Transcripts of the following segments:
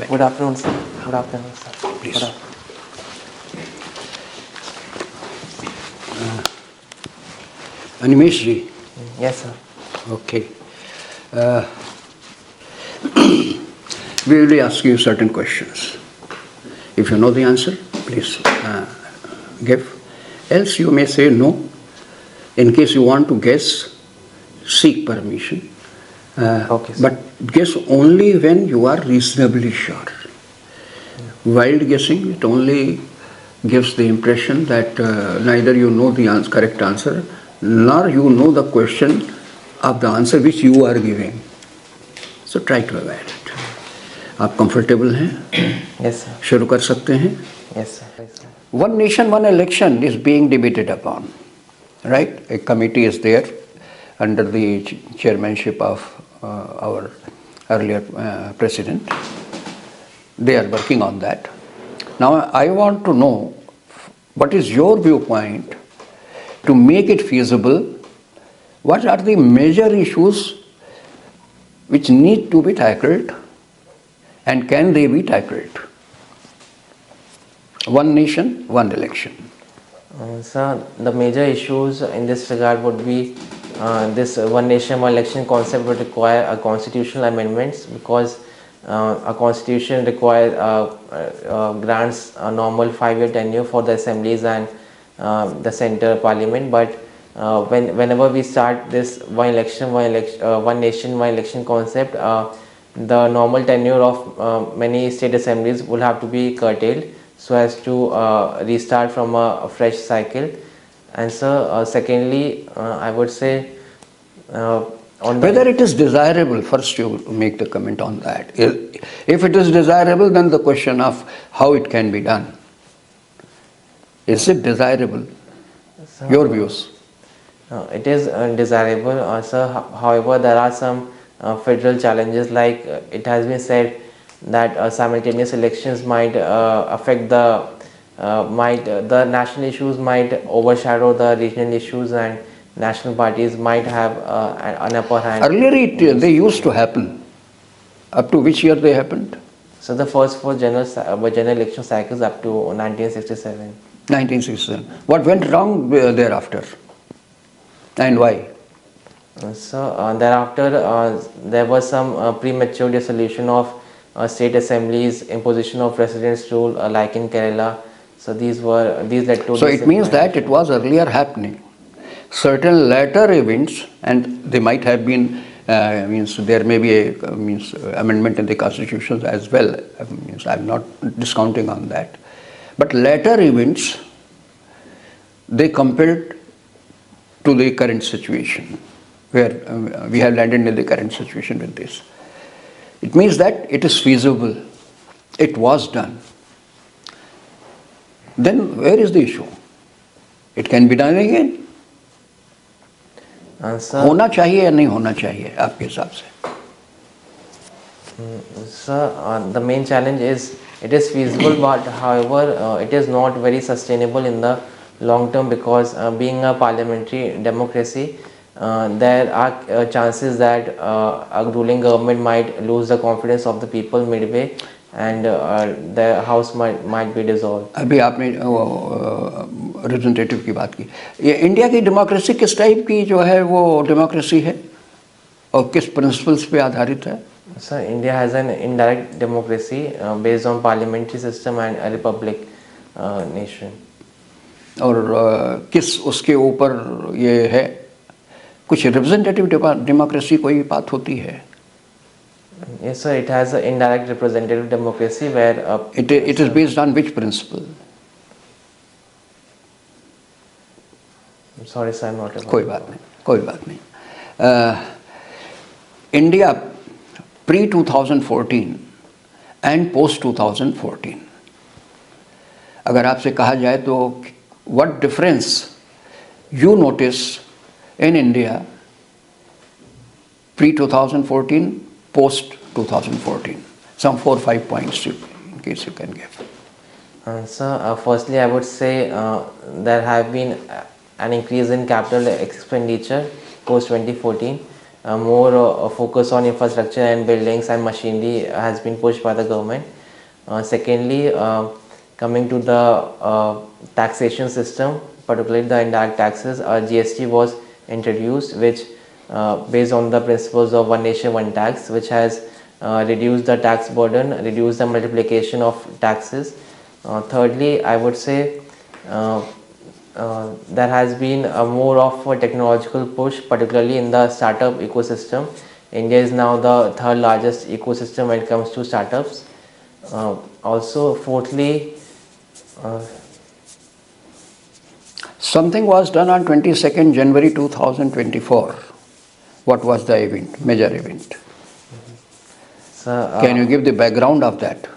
Good afternoon, sir. Good afternoon, sir. Please. Animesh ji. Yes, sir. Okay. We will ask you certain questions. If you know the answer, please give. Else you may say no. In case you want to guess, seek permission. Okay, sir. But guess only when you are reasonably sure. Wild guessing, it only gives the impression that neither you know the correct answer, nor you know the question of the answer which you are giving. So try to avoid it. आप comfortable हैं? Yes, sir. शुरू कर सकते हैं? Yes, sir. Yes, sir. One nation, one election is being debated upon, right? A committee is there under the chairmanship of our earlier president. They are working on that. Now I want to know what is your viewpoint to make it feasible. What are the major issues which need to be tackled, and can they be tackled? One nation, one election. Sir, the major issues in this regard would be this one nation, one election concept would require a constitutional amendments, because a constitution requires grants a normal 5-year tenure for the assemblies and the center parliament. But whenever we start this one nation, one election concept, the normal tenure of many state assemblies will have to be curtailed so as to restart from a fresh cycle. And so secondly, I would say on whether it is desirable, first you make the comment on that. If it is desirable, then the question of how it can be done. Is it desirable? Sir, your views? It is desirable, sir. However, there are some federal challenges, like it has been said that simultaneous elections might affect the national issues might overshadow the regional issues, and national parties might have an upper hand. Earlier they used to happen. Up to which year they happened? So the first four general election cycles up to 1967. 1967. What went wrong thereafter? And why? So thereafter there was some premature dissolution of state assemblies, imposition of residence rule like in Kerala. So these led to. So it means that it was earlier happening. Certain later events, and they might have been there may be a amendment in the constitutions as well. I'm not discounting on that, but later events they compelled to the current situation, where we have landed in the current situation with this. It means that it is feasible. It was done. Then where is the issue? It can be done again. होना चाहिए या नहीं होना चाहिए आपके हिसाब से? Sir, the main challenge is it is feasible, but however it is not very sustainable in the long term, because being a parliamentary democracy, there are chances that a ruling government might lose the confidence of the people midway, and the house might be dissolved. अभी आपने representative की बात की. ये India की democracy किस type की जो है वो डेमोक्रेसी है और किस प्रिंसिपल्स पे आधारित है? Sir, India has an indirect democracy based on parliamentary system and a republic nation. और किस उसके ऊपर ये है? कुछ रिप्रेजेंटेटिव डेमोक्रेसी कोई बात होती है? Yes, sir. It has an indirect representative democracy where it is based on which principle? I'm sorry, sir, I'm not able. कोई बात नहीं. India pre-2014 and post-2014. अगर आपसे कहा जाए तो what difference you notice in India pre-2014, post-2014? Some 4 or 5 points in case you can give. Sir, firstly I would say there have been an increase in capital expenditure post-2014. More focus on infrastructure and buildings and machinery has been pushed by the government. Secondly, coming to the taxation system, particularly the indirect taxes, GST was introduced, which based on the principles of one nation, one tax, which has reduced the tax burden, reduced the multiplication of taxes. Thirdly, I would say there has been a more of a technological push, particularly in the startup ecosystem. India is now the third largest ecosystem when it comes to startups. Also, fourthly, Something was done on 22nd January 2024. What was the event, major event? sir, Can you give the background of that?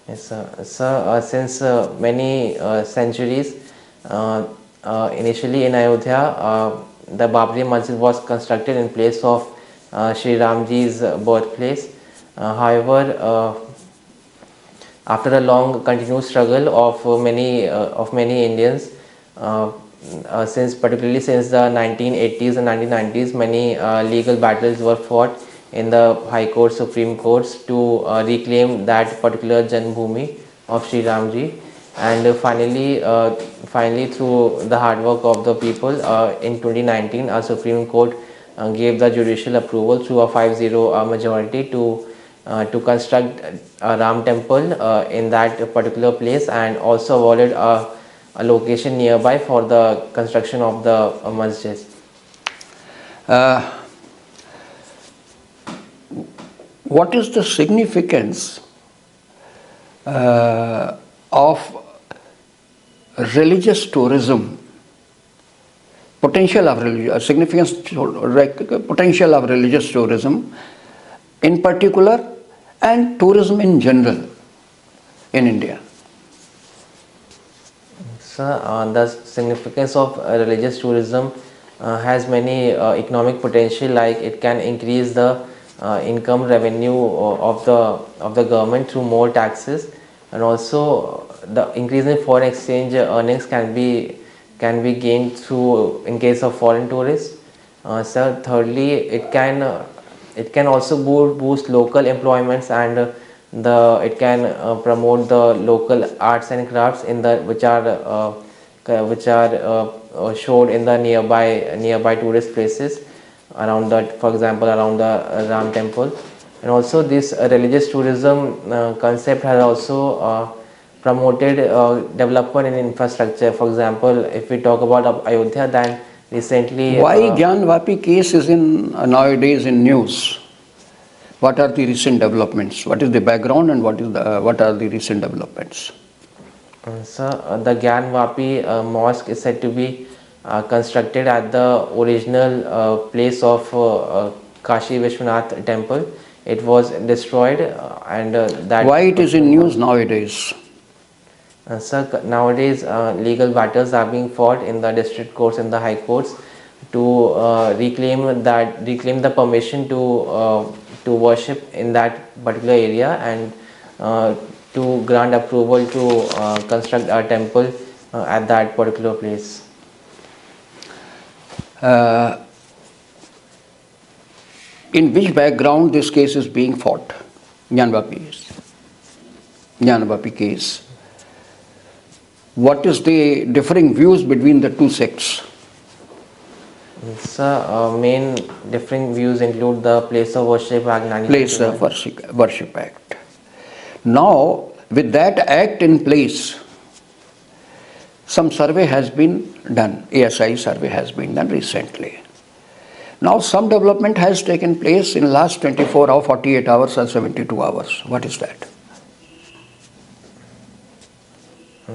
yes, sir. Sir, since many centuries, initially in Ayodhya, the Babri Masjid was constructed in place of Sri Ramji's birthplace. However, after a long continuous struggle of many Indians, since particularly since the 1980s and 1990s, many legal battles were fought in the High Court, Supreme Courts to reclaim that particular Janmabhoomi of Sri Ramji, and finally through the hard work of the people, in 2019, our Supreme Court gave the judicial approval through a 5-0 majority to construct a Ram temple in that particular place, and also awarded a location nearby for the construction of the masjid. Uh, what is the significance of religious tourism? Potential of potential of religious tourism in particular, and tourism in general in India. Sir, the significance of religious tourism has many economic potential, like it can increase the income revenue of the government through more taxes, and also the increase in foreign exchange earnings can be gained through in case of foreign tourists. Sir, thirdly, it can also boost local employments, and it can promote the local arts and crafts in the which are showed in the nearby tourist places around that, for example around the Ram temple. And also this religious tourism concept has also promoted development in infrastructure. For example, if we talk about Ayodhya, then recently Why Gyan Vapi case is in nowadays in news? What are the recent developments? What is the background and what are the recent developments? Sir, the Gyan Vapi mosque is said to be constructed at the original place of Kashi Vishwanath temple. It was destroyed, and that. Why it is in news nowadays? Sir, nowadays legal battles are being fought in the district courts and the high courts to reclaim the permission to worship in that particular area, and to grant approval to construct a temple at that particular place. In which background this case is being fought? Gyan Vapi case. What is the differing views between the two sects? Sir, main differing views include the Place of Worship Act. Place of Worship Act. Now, with that act in place, some survey has been done, ASI survey has been done recently. Now, some development has taken place in last 24 or 48 hours or 72 hours. What is that?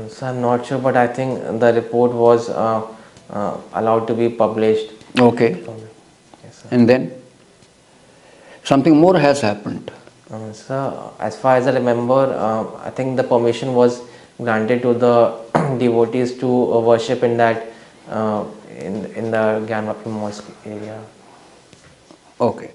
So I'm not sure, but I think the report was allowed to be published. Okay. Yes, sir. And then something more has happened. Sir, as far as I remember, I think the permission was granted to the devotees to worship in that in the Gyan Vapi mosque area. Okay.